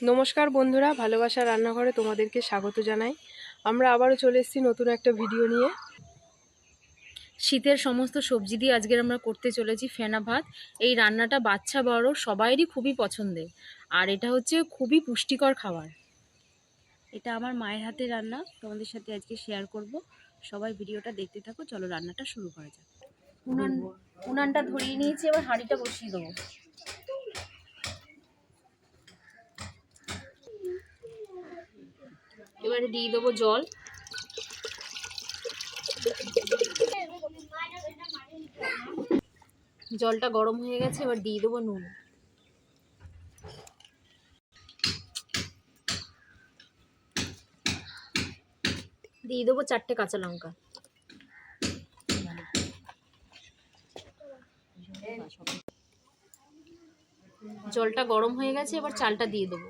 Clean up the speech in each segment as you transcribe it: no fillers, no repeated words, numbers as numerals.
নমস্কার বন্ধুরা, ভালোবাসা রান্নাঘরে তোমাদেরকে স্বাগত জানাই। আমরা আবারও চলে এসেছি নতুন একটা ভিডিও নিয়ে। শীতের সমস্ত সবজি দিয়ে আজকের আমরা করতে চলেছি ফেনা ভাত। এই রান্নাটা বাচ্চা বড় সবাইরই খুবই পছন্দের, আর এটা হচ্ছে খুবই পুষ্টিকর খাবার। এটা আমার মায়ের হাতে রান্না, তোমাদের সাথে আজকে শেয়ার করব। সবাই ভিডিওটা দেখতে থাকো, চলো রান্নাটা শুরু করা যাক। উনানটা ধরিয়ে নিয়েছি, এবার হাঁড়িটা বসিয়ে দেবো। এবারে দিয়ে দেবো জল। জলটা গরম হয়ে গেছে, এবার দিয়ে দেবো নুন। দিয়ে দেবো 4টে কাঁচা লঙ্কা। জলটা গরম হয়ে গেছে, এবার চালটা দিয়ে দেবো।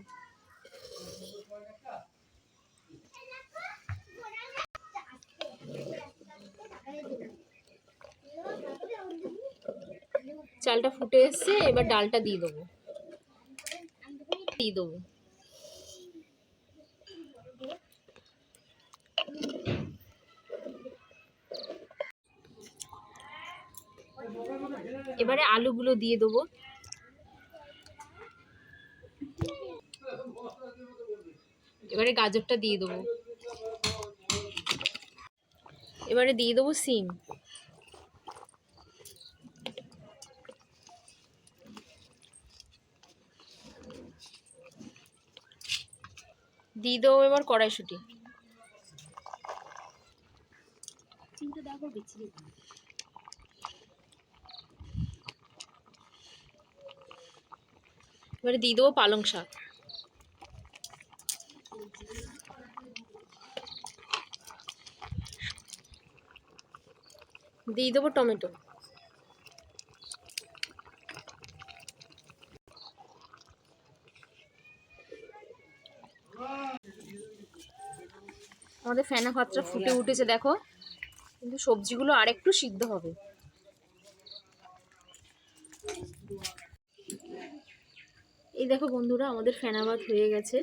চালটা ফুটে এসছে, এবার ডালটা দিয়ে দেবো। এবারে আলুগুলো দিয়ে দেবো। এবারে গাজরটা দিয়ে দেবো। এবারে দিয়ে দেবো সিম। দিয়ে দেবো এবার কড়াইশুঁটি। এবারে দিয়ে দেবো পালং শাক। দিয়ে দেবো টমেটো। আমাদের ফেনা ভাতটা ফুটে উঠেছে দেখো, কিন্তু সবজিগুলো আরেকটু সিদ্ধ হবে। এই দেখো বন্ধুরা, আমাদের ফেনা ভাত হয়ে গেছে।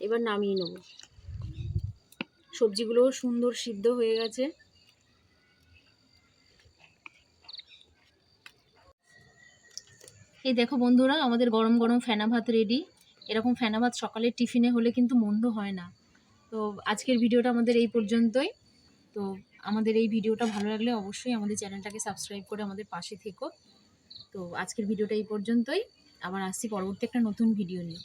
এবার নামিয়ে নেব। সবজিগুলোও সুন্দর সিদ্ধ হয়ে গেছে। এই দেখো বন্ধুরা, আমাদের গরম গরম ফেনা ভাত রেডি। এরকম ফেনা ভাত সকালের টিফিনে হলে কিন্তু মন্দ হয় না। তো আজকের ভিডিওটা আমাদের এই পর্যন্তই। তো আমাদের এই ভিডিওটা ভালো লাগলে অবশ্যই আমাদের চ্যানেলটাকে সাবস্ক্রাইব করে আমাদের পাশে থেকো। তো আজকের ভিডিওটা এই পর্যন্তই। আবার আসছি পরবর্তী একটা নতুন ভিডিও নিয়ে।